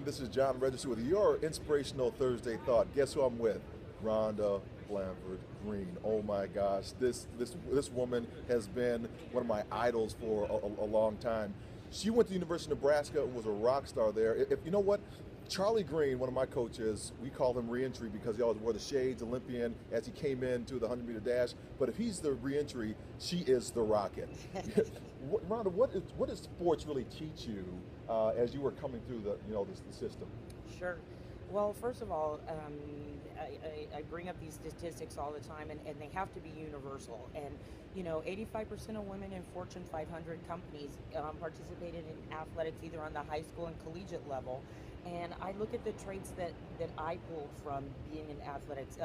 Devlin. This is John Register with your Inspirational Thursday Thought. Guess who I'm with? Rhonda Blanford-Green. Oh my gosh, this woman has been one of my idols for a long time. She went to the University of Nebraska and was a rock star there. If you know what, Charlie Green, one of my coaches, we call him reentry because he always wore the shades, Olympian, as he came into the 100-meter dash. But if he's the reentry, she is the rocket. Rhonda, what does sports really teach you as you were coming through the system? Sure. Well, first of all, I bring up these statistics all the time, and they have to be universal. And 85% of women in Fortune 500 companies participated in athletics either on the high school and collegiate level. And I look at the traits that I pulled from being in athletics.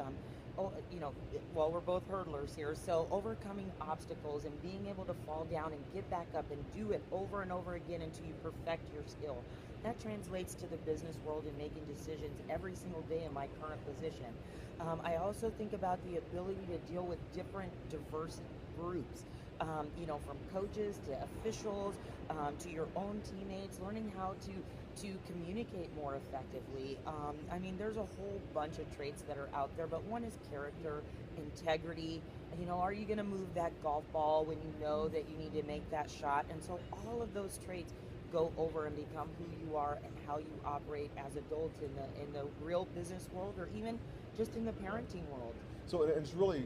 Well, we're both hurdlers here, so overcoming obstacles and being able to fall down and get back up and do it over and over again until you perfect your skill. That translates to the business world and making decisions every single day in my current position. I also think about the ability to deal with different diverse groups, from coaches to officials, to your own teammates, learning how to communicate more effectively. There's a whole bunch of traits that are out there, but one is character, integrity. Are you going to move that golf ball when you know that you need to make that shot? And so all of those traits go over and become who you are and how you operate as adults in the real business world, or even just in the parenting world. So it's really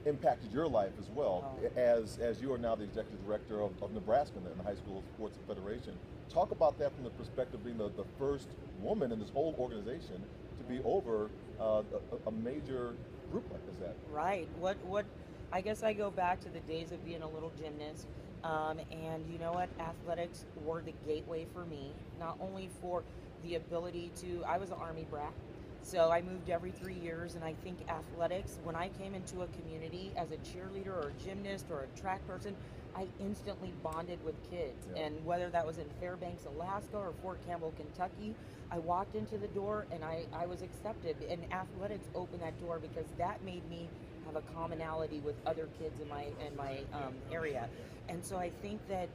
impacted your life as well, as you are now the executive director of Nebraska in the High School Sports Federation. Talk about that from the perspective of being the first woman in this whole organization to be over a major group like that. Right. What I guess I go back to the days of being a little gymnast. And you know what? Athletics were the gateway for me, not only for the ability to, I was an Army brat, so I moved every 3 years, and I think athletics, when I came into a community as a cheerleader or a gymnast or a track person, I instantly bonded with kids. Yeah. And whether that was in Fairbanks, Alaska or Fort Campbell, Kentucky, I walked into the door and I was accepted. And athletics opened that door because that made me have a commonality with other kids in my area. And so I think that,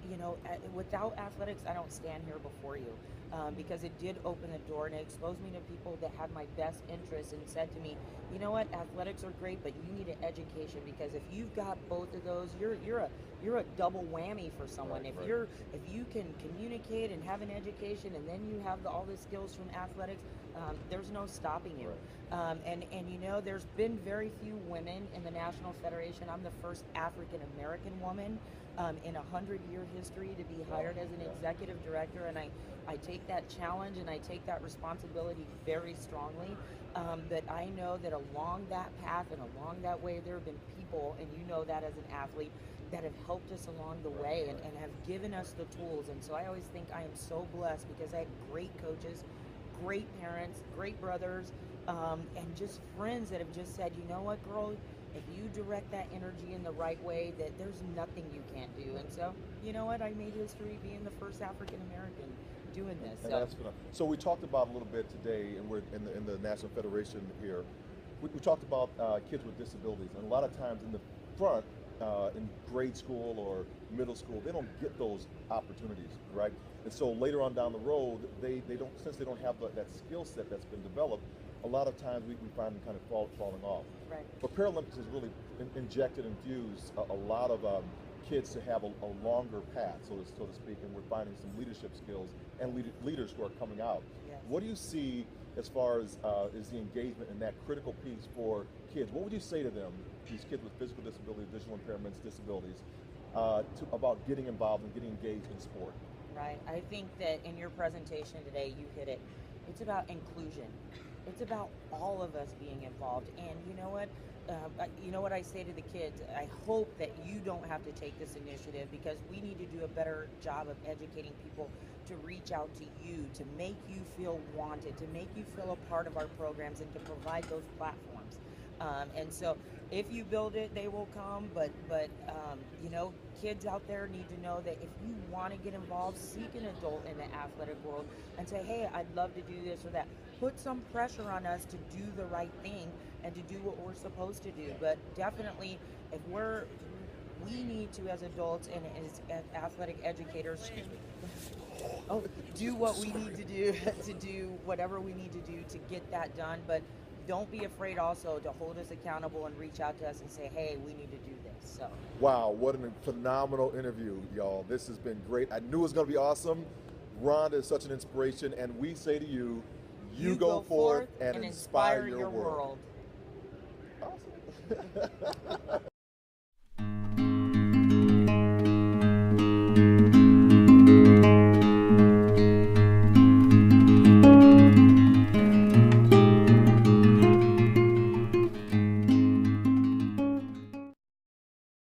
without athletics, I don't stand here before you, because it did open a door and it exposed me to people that had my best interests and said to me, you know what, athletics are great, but you need an education, because if you've got both of those, you're a double whammy for someone. Right, if you can communicate and have an education, and then you have all the skills from athletics, there's no stopping you. Right. And there's been very few women in the National Federation. I'm the first African American woman in 100-year history to be hired as an executive director, and I take that challenge and I take that responsibility very strongly. But I know that along that path and along that way, there have been people, and you know that as an athlete, that have helped us along the way and have given us the tools. And so I always think I am so blessed because I had great coaches, great parents, great brothers, and just friends that have just said, you know what, girl, if you direct that energy in the right way, that there's nothing you can't do. And so, you know what, I made history being the first African American doing this. So we talked about a little bit today, and we're in the National Federation here. We talked about kids with disabilities, and a lot of times in the front, in grade school or middle school, they don't get those opportunities, right? And so later on down the road, they don't, since they don't have that skill set that's been developed, a lot of times we find them kind of falling off. Right. But Paralympics has really infused a lot of kids to have a longer path, so to speak, and we're finding some leadership skills and leaders who are coming out. Yes. What do you see as far as is the engagement in that critical piece for kids? What would you say to them, these kids with physical disabilities, visual impairments, disabilities, about getting involved and getting engaged in sport? Right. I think that in your presentation today, you hit it. It's about inclusion. It's about all of us being involved. And you know what I say to the kids? I hope that you don't have to take this initiative, because we need to do a better job of educating people to reach out to you, to make you feel wanted, to make you feel a part of our programs, and to provide those platforms. And so if you build it, they will come. But kids out there need to know that if you want to get involved, seek an adult in the athletic world and say, hey, I'd love to do this or that. Put some pressure on us to do the right thing and to do what we're supposed to do. But definitely, if we need to, as adults and as athletic educators, do what we need to do to do whatever we need to do to get that done. But don't be afraid also to hold us accountable and reach out to us and say, hey, we need to do this. So Wow, what a phenomenal interview, y'all. This has been great. I knew it was going to be awesome. Rhonda is such an inspiration, and we say to you, you go forth and inspire your world. Awesome.